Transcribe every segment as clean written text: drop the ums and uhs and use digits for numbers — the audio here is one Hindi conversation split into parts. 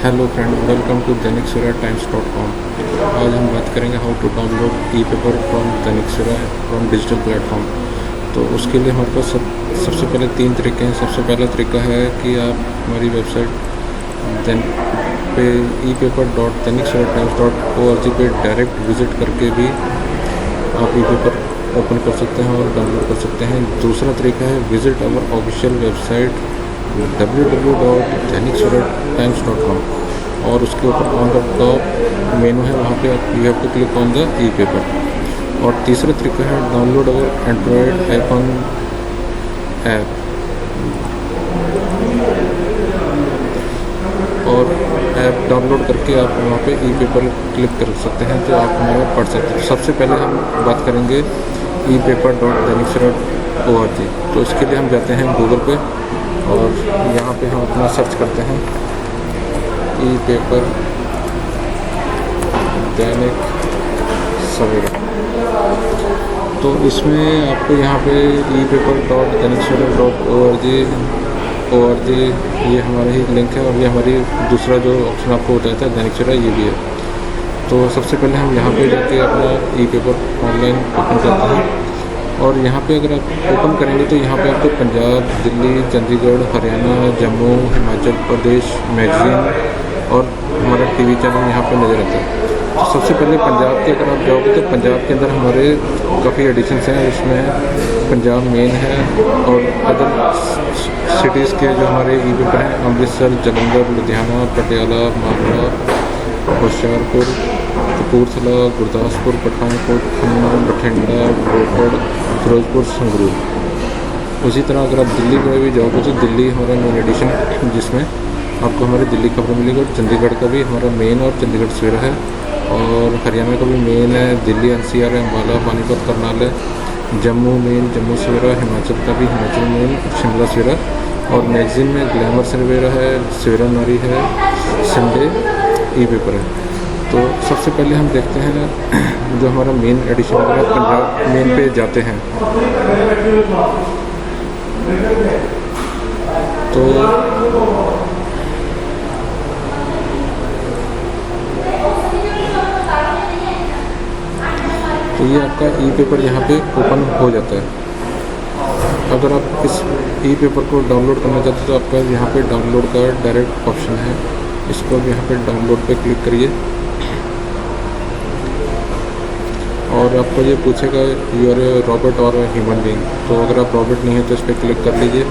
Hello friend, welcome to Dainik Savera टाइम्स.com। आज हम बात करेंगे how to download e paper from Dainik Savera from digital platform. तो उसके लिए हमारे पास सबसे पहले 3 तरीके हैं। सबसे पहला तरीका है कि आप हमारी वेबसाइट पे epaper.daniksaverattimes.org पे डायरेक्ट विज़िट करके भी आप ई पेपर ओपन कर सकते हैं और डाउनलोड कर सकते हैं। दूसरा तरीका है visit our official website www.daniksaverattimes.com और उसके ऊपर ऑन द टॉप मेनू है, वहाँ पे आप you have to click on the e paper. और तीसरा तरीका है download our android iPhone app और ऐप डाउनलोड करके आप वहाँ पे ई पेपर क्लिक कर सकते हैं, तो आप हमारा पढ़ सकते हैं। सबसे पहले हम बात करेंगे epaper.daniksaverat.org। तो इसके लिए हम जाते हैं गूगल पे और यहाँ पे हम अपना सर्च करते हैं ई पेपर दैनिक सवेरा। तो इसमें आपको यहाँ पे epaper.daniksaverat.org ये हमारा ही लिंक है और ये हमारी दूसरा जो ऑप्शन आपको बताया था दैनिक सवेरा, ये भी है। तो सबसे पहले हम यहाँ पे जाके अपना ई पेपर ऑनलाइन ओपन करते हैं और यहाँ पे अगर आप ओपन करेंगे तो यहाँ पे आपको पंजाब, दिल्ली, चंडीगढ़, हरियाणा, जम्मू, हिमाचल प्रदेश मैगज़ीन और हमारा टीवी चैनल यहाँ पे नज़र आता है। तो सबसे पहले पंजाब के अगर आप जाओगे तो पंजाब के अंदर हमारे काफ़ी एडिशंस हैं। इसमें पंजाब मेन है और अदर सिटीज़ के जो हमारे ई पेपर हैं अमृतसर, जलंधर, लुधियाना, पटियाला, मालवा, होशियारपुर, कपूरथला, गुरदासपुर, पठानकोट, खन्ना, बठिंडा, रोपड़, फिरोजपुर, संगरूर। उसी तरह अगर आप दिल्ली में भी जाओगे तो दिल्ली हमारा मेन एडिशन है जिसमें आपको हमारी दिल्ली खबर मिलेगी और चंडीगढ़ का भी हमारा मेन और चंडीगढ़ सवेरा है और हरियाणा का भी मेन है, दिल्ली NCR है, अम्बाला, पानीपत, करनाल है, जम्मू मेन जम्मू सवेरा, हिमाचल का भी हिमाचल मेन, शिमला सवेरा और मैगज़ीन में ग्लैमर सवेरा है, सवेरा नारी है, संडे ई पेपर है। तो सबसे पहले हम देखते हैं जो हमारा मेन एडिशन है, पंजाब मेन पे जाते हैं। तो ये आपका ई पेपर यहाँ पे ओपन हो जाता है। अगर आप इस ई पेपर को डाउनलोड करना चाहते हैं तो आपका यहाँ पे डाउनलोड का डायरेक्ट ऑप्शन है, इसको अब यहाँ पे डाउनलोड पे क्लिक करिए और आपको ये पूछेगा यू आर ए रॉबोट और ह्यूमन बीइंग। तो अगर आप रॉबोट नहीं है तो इस पर क्लिक कर लीजिए।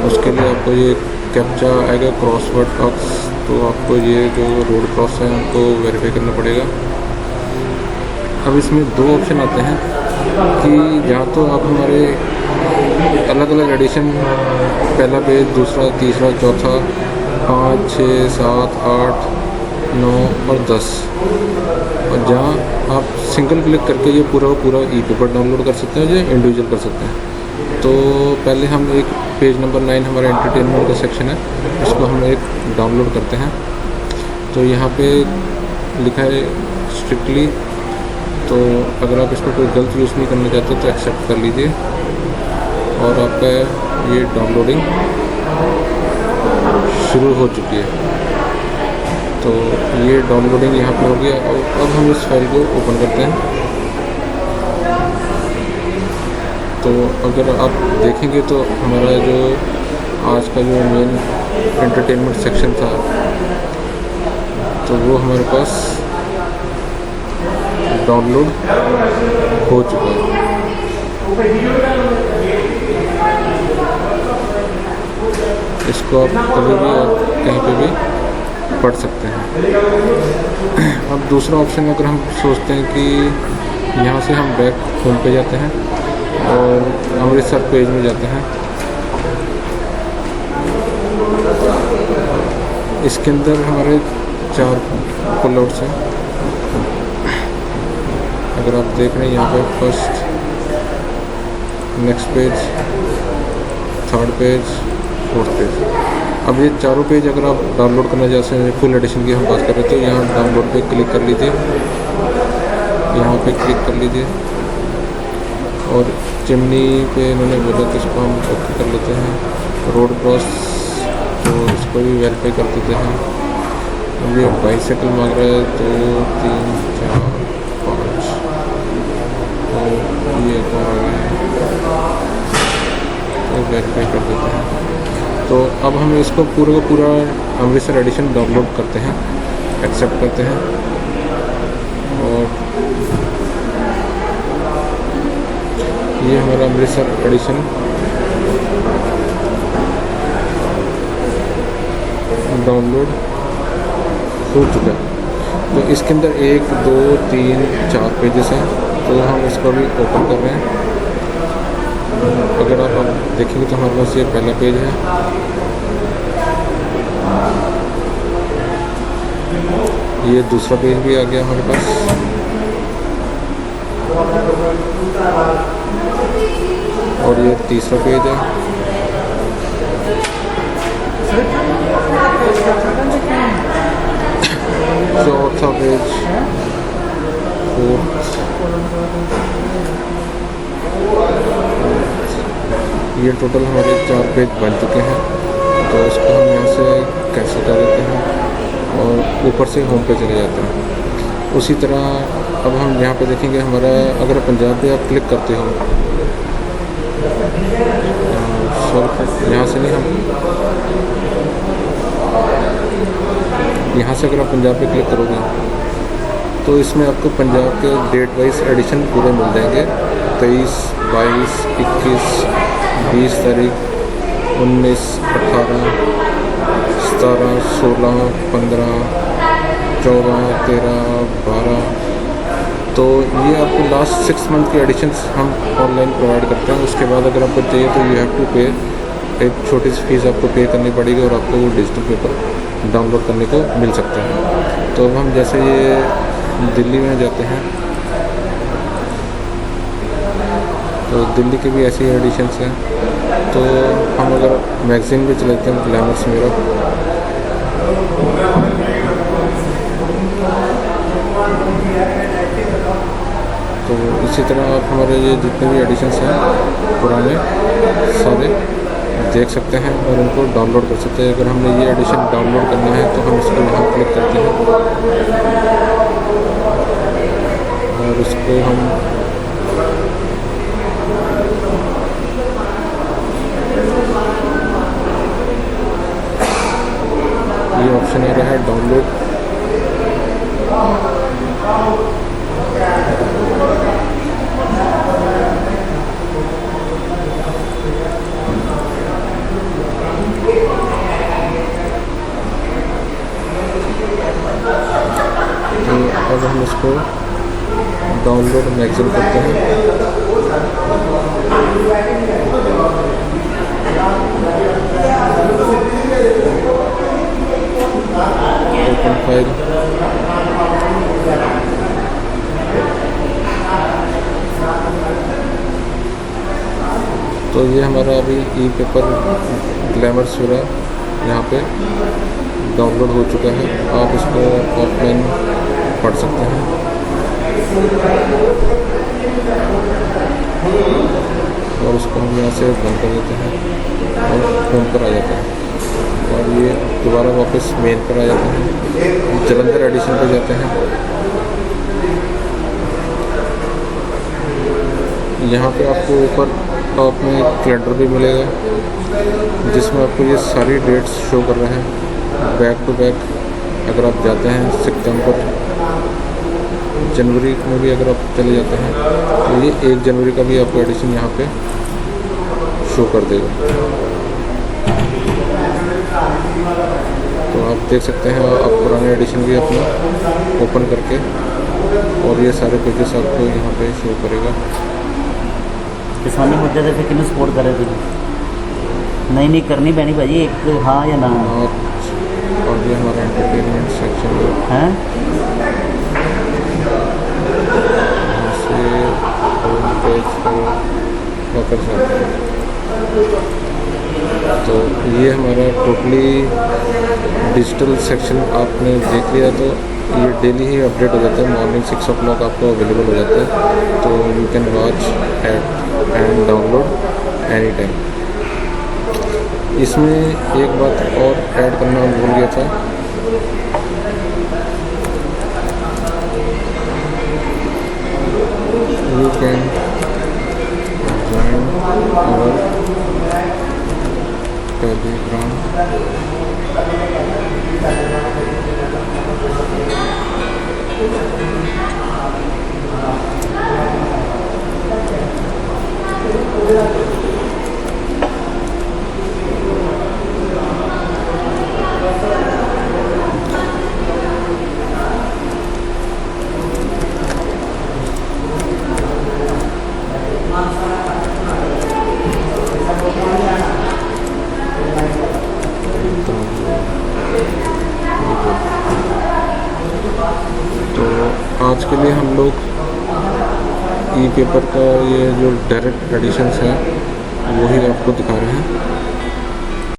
उसके लिए आपको ये कैप्चा आएगा, क्रॉसवर्ड टॉक्स। तो आपको ये जो रोड क्रॉस है आपको वेरीफाई करना पड़ेगा। अब इसमें 2 ऑप्शन आते हैं कि या तो आप हमारे अलग अलग एडिशन, पहला पेज, दूसरा, तीसरा, चौथा, 5, 6, 7, 8, 9 और 10, और जहाँ आप सिंगल क्लिक करके ये पूरा ई पेपर डाउनलोड कर सकते हैं या इंडिविजुअल कर सकते हैं। तो पहले हम एक पेज नंबर 9 हमारा एंटरटेनमेंट का सेक्शन है, इसको हम एक डाउनलोड करते हैं। तो यहाँ पे लिखा है स्ट्रिक्टली, तो अगर आप इसको कोई गलत यूज़ नहीं करना चाहते तो एक्सेप्ट कर लीजिए और आपका ये डाउनलोडिंग शुरू हो चुकी है। तो ये डाउनलोडिंग यहाँ पे हो गया और अब हम इस फाइल को ओपन करते हैं। तो अगर आप देखेंगे तो हमारा जो आज का जो मेन एंटरटेनमेंट सेक्शन था तो वो हमारे पास डाउनलोड हो चुका है। इसको आप कभी भी कहीं पे भी पढ़ सकते हैं। अब दूसरा ऑप्शन अगर हम सोचते हैं कि यहाँ से हम बैक होम पे जाते हैं और अमृतसर पेज में जाते हैं। इसके अंदर हमारे 4 पुल आउट्स हैं। अगर आप देख रहे हैं यहाँ पे first, next page, third page, fourth page. अब ये चारों पेज अगर आप डाउनलोड करना चाहते हैं, फुल एडिशन की हम बात कर रहे थे, तो यहाँ डाउनलोड पे क्लिक कर लीजिए, यहाँ पे क्लिक कर लीजिए और चिमनी पे इन्होंने बोला तो इसको हम ओके कर लेते हैं। रोड क्रॉस तो इसको भी वेरीफाई कर देते हैं। अब ये बाइसाइकिल मांग रहा है 2 3 4 5, तो ये कौन आ गया तो वेरीफाई कर देते हैं। तो अब हम इसको पूरा का पूरा अमृतसर एडिशन डाउनलोड करते हैं, एक्सेप्ट करते हैं और ये हमारा अमृतसर एडिशन डाउनलोड हो चुका है। तो इसके अंदर 1 2 3 4 पेजेस हैं, तो हम इसको भी ओपन कर रहे हैं। अगर आप देखेंगे तो हमारे पास ये पहला पेज है, ये दूसरा पेज भी आ गया हमारे पास, और ये तीसरा पेज है, चौथा पेज, फोर्थ, ये टोटल हमारे 4 पेज बन चुके हैं। तो इसको हम यहाँ से कैंसिल कर देते हैं और ऊपर से होम पे चले जाते हैं। उसी तरह अब हम यहाँ पे देखेंगे हमारा, अगर पंजाब पे आप क्लिक करते हो, यहाँ से नहीं, हम यहाँ से अगर आप पंजाब पे क्लिक करोगे तो इसमें आपको पंजाब के डेट वाइज एडिशन पूरे मिल जाएंगे। 23, 22, 21, 20 तारीख, 19, 18, 17, 16, 15, 14, 13, 12। तो ये आपको लास्ट 6 मंथ के एडिशंस हम ऑनलाइन प्रोवाइड करते हैं। उसके बाद अगर आपको चाहिए तो यू हैव टू पे, एक छोटी सी फीस आपको पे करनी पड़ेगी और आपको वो डिजिटल पेपर डाउनलोड करने को मिल सकता है। तो अब हम जैसे ये दिल्ली में जाते हैं, तो दिल्ली के भी ऐसे ही एडिशंस हैं। तो हम अगर मैगज़ीन में चले जाते हैं, ग्लैमर्स मेरा, तो इसी तरह आप हमारे ये जितने भी एडिशंस हैं पुराने सारे देख सकते हैं और उनको डाउनलोड कर सकते हैं। अगर हमने ये एडिशन डाउनलोड करना है तो हम इसको यहाँ क्लिक करते हैं और इसको हम ये ऑप्शन आ रहा है डाउनलोड, तो अब हम इसको डाउनलोड मैगज़ीन करते हैं। ओपन फाइल, तो ये हमारा अभी ई पेपर ग्लैमर्स पूरा यहाँ पे डाउनलोड हो चुका है। आप इसको ऑफलाइन पढ़ सकते हैं। और उसको हम यहाँ से बंद कर देते हैं और होम पर आ जाते हैं और ये दोबारा वापस मेन पर आ जाते हैं, जलंधर एडिशन पर जाते हैं। यहाँ पे आपको ऊपर टॉप में कैलेंडर भी मिलेगा जिसमें आपको ये सारी डेट्स शो कर रहे हैं बैक टू बैक। अगर आप जाते हैं सितंबर, जनवरी में भी अगर आप चले जाते हैं तो ये 1 जनवरी का भी आपको एडिशन यहाँ पे शो कर देगा। तो आप देख सकते हैं, आप पुराने एडिशन भी अपना ओपन करके और ये सारे पेजेस आपको यहाँ पे शो करेगा। किसानी मुद्दे से किन्नू सपोर्ट करे थे? नहीं करनी पैनी भाजी, एक हाँ या ना। और ये हमारा एंटरटेनमेंट सेक्शन है, तो ये हमारा टोटली डिजिटल सेक्शन आपने देख लिया। तो ये डेली ही अपडेट हो जाता है, मॉर्निंग 6 o'clock आपको अवेलेबल हो जाता है। तो you can watch and download any time. इसमें एक बात और ऐड करना भूल गया था, you can join our Telegram तो आज के लिए हम लोग ई पेपर का ये जो डायरेक्ट एडिशंस है वही आपको दिखा रहे हैं।